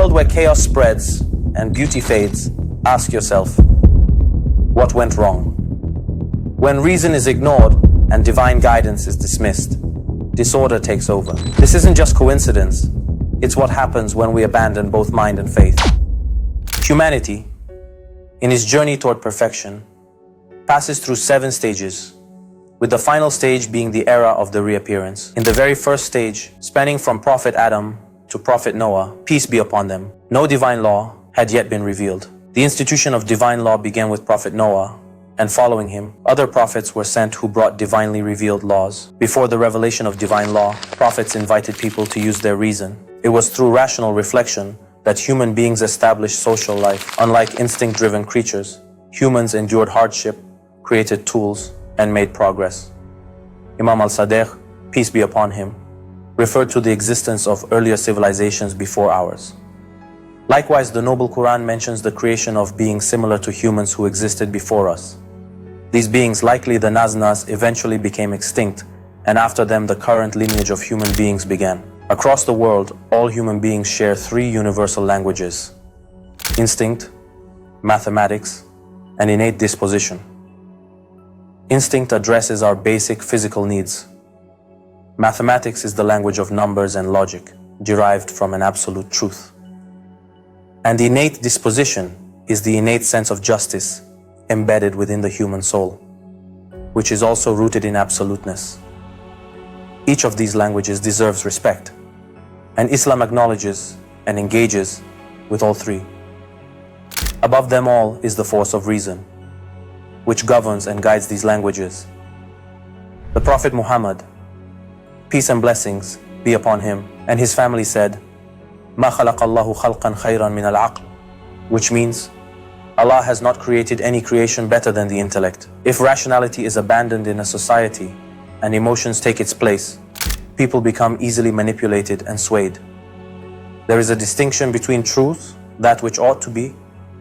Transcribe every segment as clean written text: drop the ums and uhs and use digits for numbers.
world where chaos spreads and beauty fades, ask yourself, what went wrong? When reason is ignored and divine guidance is dismissed, disorder takes over. This isn't just coincidence. It's what happens when we abandon both mind and faith. Humanity, in its journey toward perfection, passes through 7 stages, with the final stage being the era of the reappearance. In the very first stage, spanning from Prophet Adam to Prophet Noah, peace be upon them, no divine law had yet been revealed. The institution of divine law began with Prophet Noah, and following him, other prophets were sent who brought divinely revealed laws. Before the revelation of divine law, prophets invited people to use their reason. It was through rational reflection that human beings established social life. Unlike instinct-driven creatures, humans endured hardship, created tools, and made progress. Imam al-Sadiq, peace be upon him, referred to the existence of earlier civilizations before ours. Likewise, the noble Quran mentions the creation of beings similar to humans who existed before us. These beings, likely the Naznas, eventually became extinct, and after them the current lineage of human beings began. Across the world, all human beings share 3 universal languages: instinct, mathematics, and innate disposition. Instinct addresses our basic physical needs. Mathematics is the language of numbers and logic, derived from an absolute truth. And innate disposition is the innate sense of justice embedded within the human soul, which is also rooted in absoluteness. Each of these languages deserves respect, and Islam acknowledges and engages with all 3. Above them all is the force of reason, which governs and guides these languages. The Prophet Muhammad, peace and blessings be upon him, and his family said, "Ma khalaqallahu khalqan khayran min al-aql," which means, Allah has not created any creation better than the intellect. If rationality is abandoned in a society and emotions take its place, people become easily manipulated and swayed. There is a distinction between truth, that which ought to be,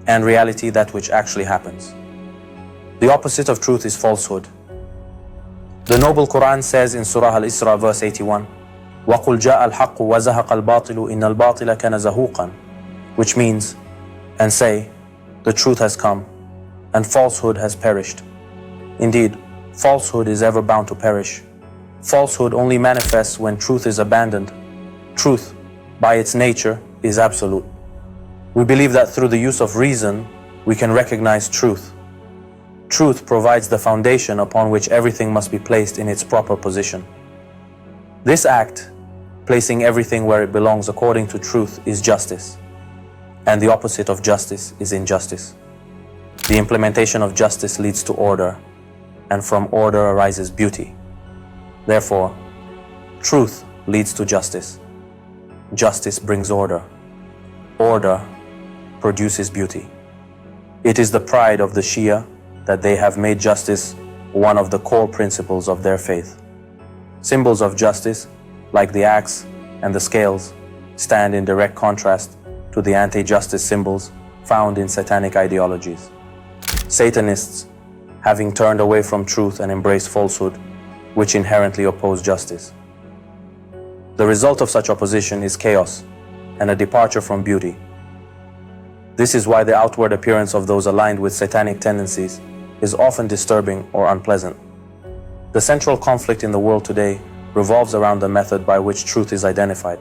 and reality, that which actually happens. The opposite of truth is falsehood. The noble Quran says in Surah Al-Isra verse 81, وَقُلْ جَاءَ الْحَقُّ وَزَهَقَ الْبَاطِلُ إِنَّ الْبَاطِلَ كَانَ زَهُوقًا, which means, and say, the truth has come, and falsehood has perished. Indeed, falsehood is ever bound to perish. Falsehood only manifests when truth is abandoned. Truth, by its nature, is absolute. We believe that through the use of reason, we can recognize truth. Truth provides the foundation upon which everything must be placed in its proper position. This act, placing everything where it belongs according to truth, is justice. And the opposite of justice is injustice. The implementation of justice leads to order, and from order arises beauty. Therefore, truth leads to justice. Justice brings order. Order produces beauty. It is the pride of the Shia that they have made justice one of the core principles of their faith. Symbols of justice, like the axe and the scales, stand in direct contrast to the anti-justice symbols found in satanic ideologies. Satanists, having turned away from truth and embraced falsehood, which inherently oppose justice. The result of such opposition is chaos and a departure from beauty. This is why the outward appearance of those aligned with satanic tendencies is often disturbing or unpleasant. The central conflict in the world today revolves around the method by which truth is identified.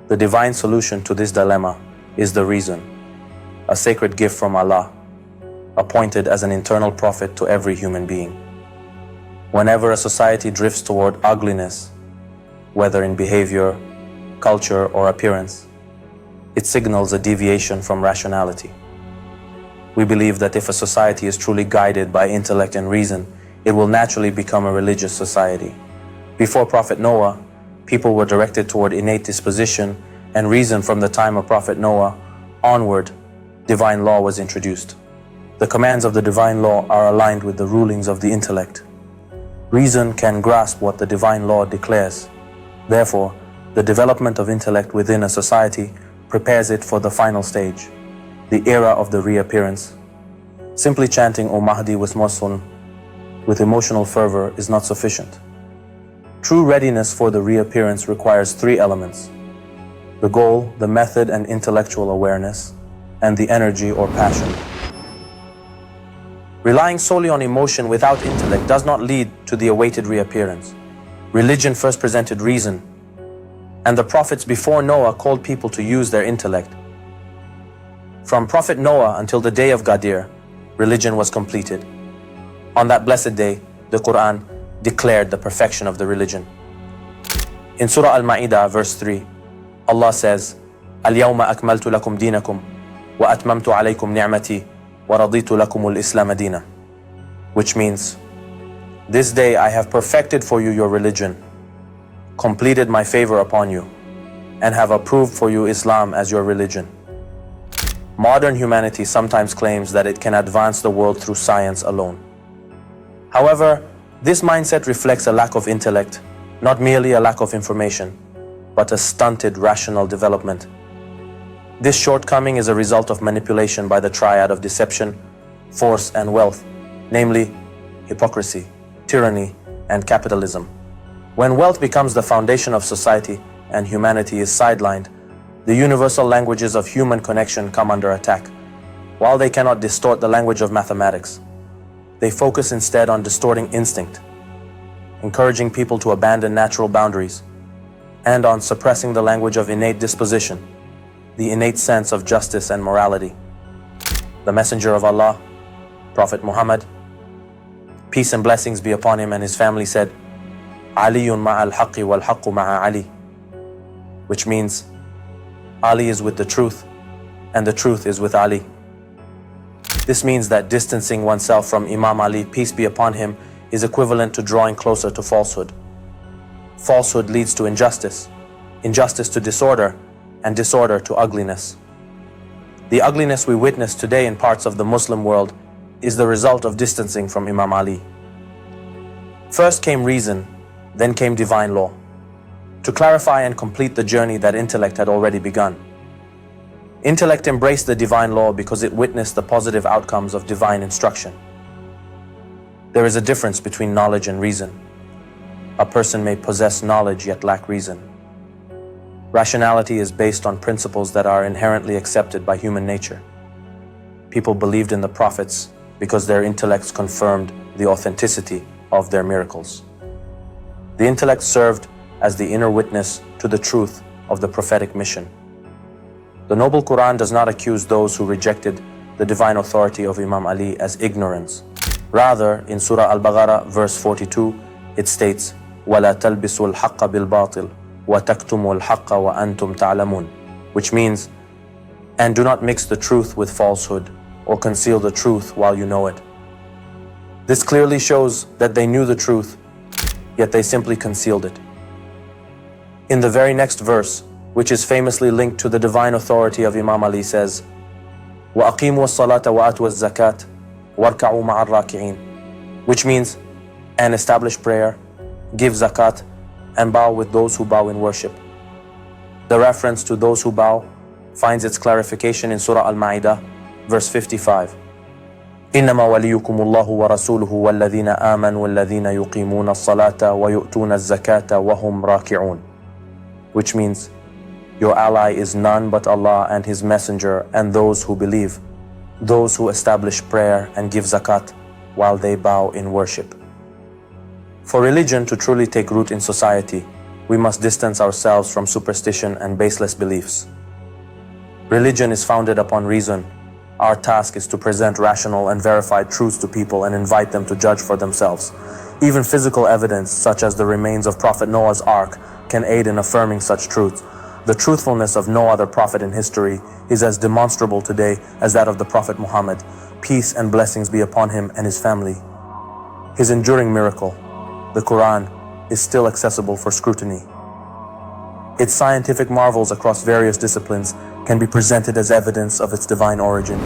The divine solution to this dilemma is the reason, a sacred gift from Allah, appointed as an internal prophet to every human being. Whenever a society drifts toward ugliness, whether in behavior, culture, or appearance, it signals a deviation from rationality. We believe that if a society is truly guided by intellect and reason, it will naturally become a religious society. Before Prophet Noah, people were directed toward innate disposition and reason. From the time of Prophet Noah onward, divine law was introduced. The commands of the divine law are aligned with the rulings of the intellect. Reason can grasp what the divine law declares. Therefore, the development of intellect within a society prepares it for the final stage, the era of the reappearance. Simply chanting "O Mahdi" with emotional fervor is not sufficient. True readiness for the reappearance requires 3 elements: the goal, the method and intellectual awareness, and the energy or passion. Relying solely on emotion without intellect does not lead to the awaited reappearance. Religion first presented reason, and the prophets before Noah called people to use their intellect. From Prophet Noah until the day of Ghadir, religion was completed. On that blessed day, the Quran declared the perfection of the religion. In Surah Al-Ma'idah, verse 3, Allah says, "Al-yawma akmaltu lakum dinakum, wa atmamtu alaykum ni'mati, wa raditu lakum al-Islam dina." Which means, this day I have perfected for you your religion, completed my favor upon you, and have approved for you Islam as your religion. Modern humanity sometimes claims that it can advance the world through science alone. However, this mindset reflects a lack of intellect, not merely a lack of information, but a stunted rational development. This shortcoming is a result of manipulation by the triad of deception, force, and wealth, namely hypocrisy, tyranny, and capitalism. When wealth becomes the foundation of society and humanity is sidelined, the universal languages of human connection come under attack. While they cannot distort the language of mathematics, they focus instead on distorting instinct, encouraging people to abandon natural boundaries, and on suppressing the language of innate disposition, the innate sense of justice and morality. The Messenger of Allah, Prophet Muhammad, peace and blessings be upon him and his family, said, "Aliyun ma'al haqqi wal haqqu ma'a Ali," which means Ali is with the truth and the truth is with Ali. This means that distancing oneself from Imam Ali, peace be upon him, is equivalent to drawing closer to falsehood. Falsehood leads to injustice, injustice to disorder, and disorder to ugliness. The ugliness we witness today in parts of the Muslim world is the result of distancing from Imam Ali. First came reason, then came divine law, to clarify and complete the journey that intellect had already begun. Intellect embraced the divine law because it witnessed the positive outcomes of divine instruction. There is a difference between knowledge and reason. A person may possess knowledge yet lack reason. Rationality is based on principles that are inherently accepted by human nature. People believed in the prophets because their intellects confirmed the authenticity of their miracles. The intellect served as the inner witness to the truth of the prophetic mission. The noble Quran does not accuse those who rejected the divine authority of Imam Ali as ignorance. Rather, in Surah Al-Baqarah, verse 42, it states, وَلَا تَلْبِسُوا الْحَقَّ بِالْبَاطِلِ وَتَكْتُمُوا الْحَقَّ وَأَنْتُمْ تَعْلَمُونَ, which means, and do not mix the truth with falsehood or conceal the truth while you know it. This clearly shows that they knew the truth, yet they simply concealed it. In the very next verse, which is famously linked to the divine authority of Imam Ali, says, وَأَقِيمُوا الصَّلَاةَ وَآتُوا الزَّكَاةَ وَارْكَعُوا مَعَ الرَّاكِعِينَ, which means, and establish prayer, give zakat, and bow with those who bow in worship. The reference to those who bow finds its clarification in Surah Al-Ma'idah, verse 55. إنما وليكم الله ورسوله والذين آمنوا والذين يقيمون الصلاة ويؤتون الزكاة وهم راكعون, which means, your ally is none but Allah and His Messenger and those who believe, those who establish prayer and give zakat while they bow in worship. For religion to truly take root in society, we must distance ourselves from superstition and baseless beliefs. Religion is founded upon reason. Our task is to present rational and verified truths to people and invite them to judge for themselves. Even physical evidence, such as the remains of Prophet Noah's Ark, can aid in affirming such truths. The truthfulness of no other prophet in history is as demonstrable today as that of the Prophet Muhammad, peace and blessings be upon him and his family. His enduring miracle, the Quran, is still accessible for scrutiny. Its scientific marvels across various disciplines can be presented as evidence of its divine origin.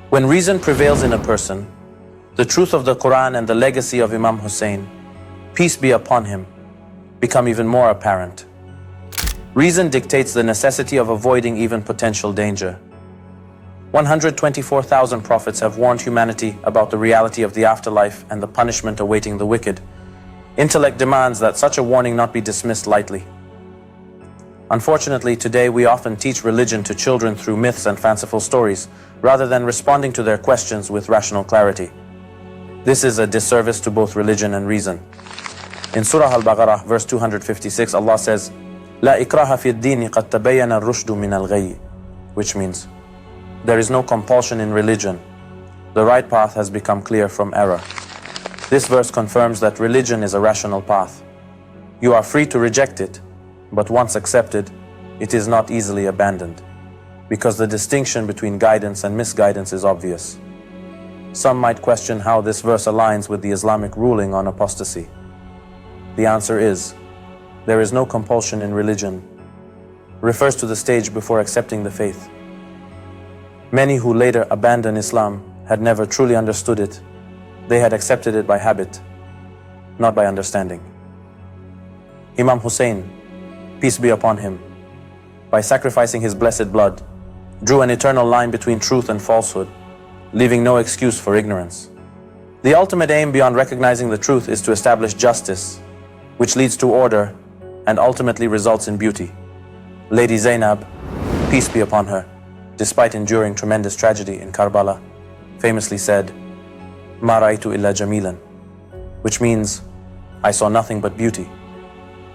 When reason prevails in a person, the truth of the Quran and the legacy of Imam Hussain, peace be upon him, become even more apparent. Reason dictates the necessity of avoiding even potential danger. 124,000 prophets have warned humanity about the reality of the afterlife and the punishment awaiting the wicked. Intellect demands that such a warning not be dismissed lightly. Unfortunately, today we often teach religion to children through myths and fanciful stories, rather than responding to their questions with rational clarity. This is a disservice to both religion and reason. In Surah Al-Baqarah, verse 256, Allah says, "La ikraha fi ad-din qad tabayyana ar-rushdu min al-ghayy," which means, there is no compulsion in religion. The right path has become clear from error. This verse confirms that religion is a rational path. You are free to reject it, but once accepted, it is not easily abandoned, because the distinction between guidance and misguidance is obvious. Some might question how this verse aligns with the Islamic ruling on apostasy. The answer is, there is no compulsion in religion. Refers to the stage before accepting the faith. Many who later abandoned Islam had never truly understood it. They had accepted it by habit, not by understanding. Imam Hussain, peace be upon him, by sacrificing his blessed blood, drew an eternal line between truth and falsehood, leaving no excuse for ignorance. The ultimate aim beyond recognizing the truth is to establish justice, which leads to order and ultimately results in beauty. Lady Zainab, peace be upon her, despite enduring tremendous tragedy in Karbala, famously said, "Ma ra'aytu illa jamilan," which means, I saw nothing but beauty.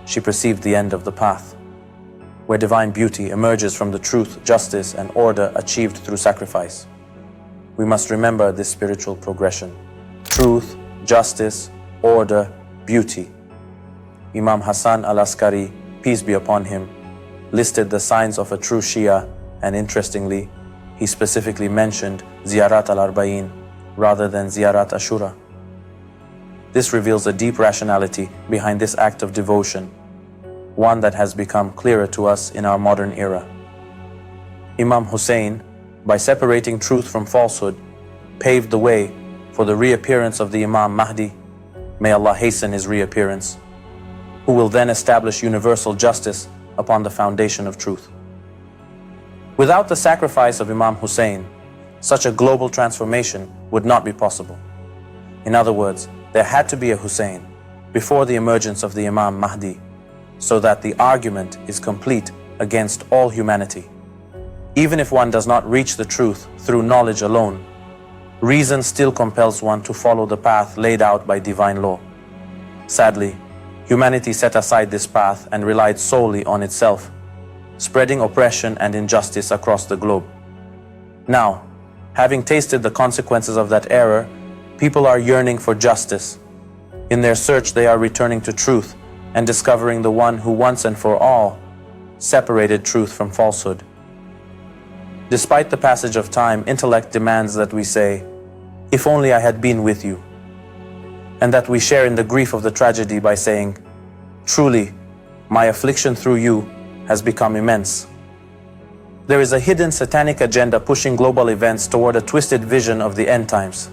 She perceived the end of the path, where divine beauty emerges from the truth, justice, and order achieved through sacrifice. We must remember this spiritual progression. Truth, justice, order, beauty. Imam Hassan al-Askari, peace be upon him, listed the signs of a true Shia, and interestingly, he specifically mentioned Ziyarat al-Arba'in rather than Ziyarat Ashura. This reveals a deep rationality behind this act of devotion, one that has become clearer to us in our modern era. Imam Hussain, by separating truth from falsehood, paved the way for the reappearance of the Imam Mahdi, may Allah hasten his reappearance, who will then establish universal justice upon the foundation of truth. Without the sacrifice of Imam Hussain, such a global transformation would not be possible. In other words, there had to be a Hussain before the emergence of the Imam Mahdi, so that the argument is complete against all humanity. Even if one does not reach the truth through knowledge alone, reason still compels one to follow the path laid out by divine law. Sadly, humanity set aside this path and relied solely on itself, spreading oppression and injustice across the globe. Now, having tasted the consequences of that error, people are yearning for justice. In their search, they are returning to truth and discovering the one who once and for all separated truth from falsehood. Despite the passage of time, intellect demands that we say, "If only I had been with you," and that we share in the grief of the tragedy by saying, "Truly, my affliction through you has become immense." There is a hidden satanic agenda pushing global events toward a twisted vision of the end times.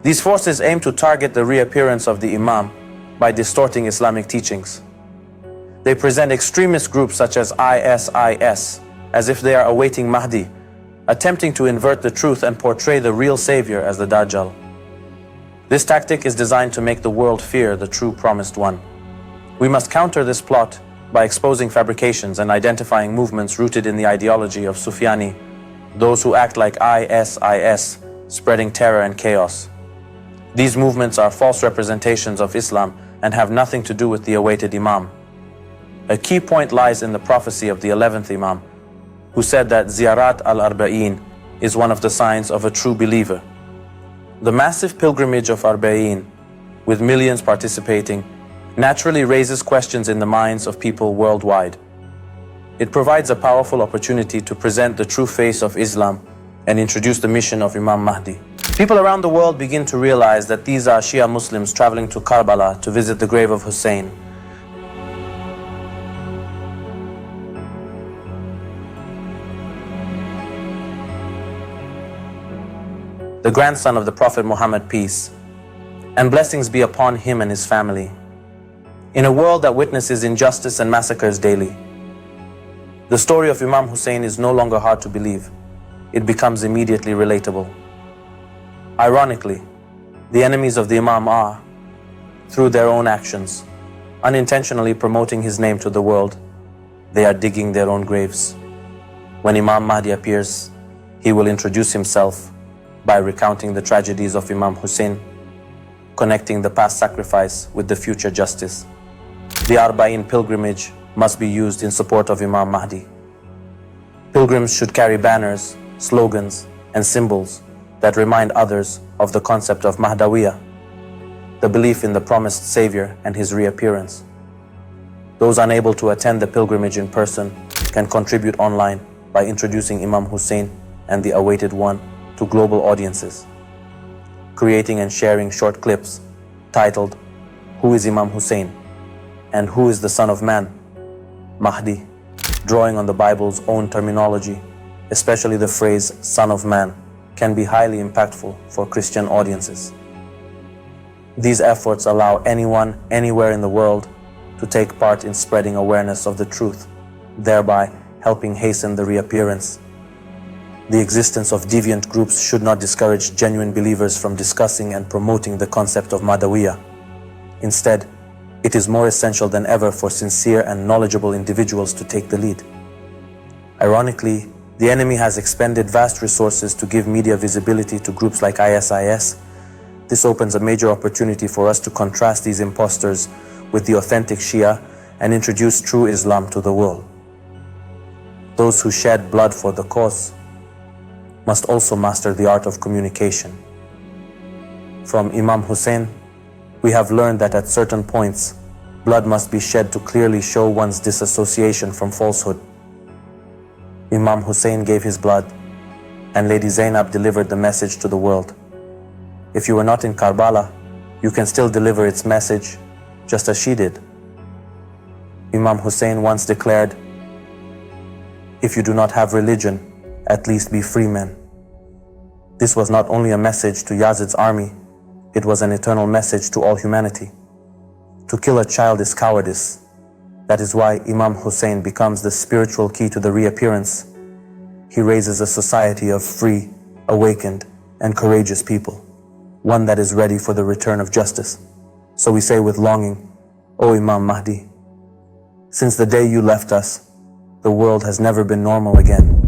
These forces aim to target the reappearance of the Imam by distorting Islamic teachings. They present extremist groups such as ISIS as if they are awaiting Mahdi, attempting to invert the truth and portray the real savior as the Dajjal. This tactic is designed to make the world fear the true promised one. We must counter this plot by exposing fabrications and identifying movements rooted in the ideology of Sufyani, those who act like ISIS, spreading terror and chaos. These movements are false representations of Islam and have nothing to do with the awaited Imam. A key point lies in the prophecy of the 11th Imam, who said that Ziyarat al-Arba'in is one of the signs of a true believer. The massive pilgrimage of Arba'in, with millions participating, naturally raises questions in the minds of people worldwide. It provides a powerful opportunity to present the true face of Islam and introduce the mission of Imam Mahdi. People around the world begin to realize that these are Shia Muslims traveling to Karbala to visit the grave of Hussain. The grandson of the Prophet Muhammad, peace and blessings be upon him and his family. In a world that witnesses injustice and massacres daily, the story of Imam Hussain is no longer hard to believe. It becomes immediately relatable. Ironically, the enemies of the Imam are Through their own actions, unintentionally promoting his name to the world, they are digging their own graves. When Imam Mahdi appears, he will introduce himself by recounting the tragedies of Imam Hussain, connecting the past sacrifice with the future justice. The Arba'in pilgrimage must be used in support of Imam Mahdi. Pilgrims should carry banners, slogans, and symbols that remind others of the concept of Mahdawiyah, the belief in the promised Savior and his reappearance. Those unable to attend the pilgrimage in person can contribute online by introducing Imam Hussain and the awaited one to global audiences, creating and sharing short clips titled, "Who is Imam Hussain?" and "Who is the Son of Man?" Mahdi, drawing on the Bible's own terminology, especially the phrase "Son of Man," can be highly impactful for Christian audiences. These efforts allow anyone, anywhere in the world to take part in spreading awareness of the truth, thereby helping hasten the reappearance. The existence of deviant groups should not discourage genuine believers from discussing and promoting the concept of Mahdawiyah. Instead, it is more essential than ever for sincere and knowledgeable individuals to take the lead. Ironically, the enemy has expended vast resources to give media visibility to groups like ISIS. This opens a major opportunity for us to contrast these imposters with the authentic Shia and introduce true Islam to the world. Those who shed blood for the cause must also master the art of communication. From Imam Hussain, we have learned that at certain points, blood must be shed to clearly show one's disassociation from falsehood. Imam Hussain gave his blood, and Lady Zainab delivered the message to the world. If you were not in Karbala, you can still deliver its message, just as she did. Imam Hussain once declared, "If you do not have religion, at least be free men." This was not only a message to Yazid's army, it was an eternal message to all humanity. To kill a child is cowardice. That is why Imam Hussain becomes the spiritual key to the reappearance. He raises a society of free, awakened, and courageous people, one that is ready for the return of justice. So we say with longing, "O Imam Mahdi, since the day you left us, the world has never been normal again."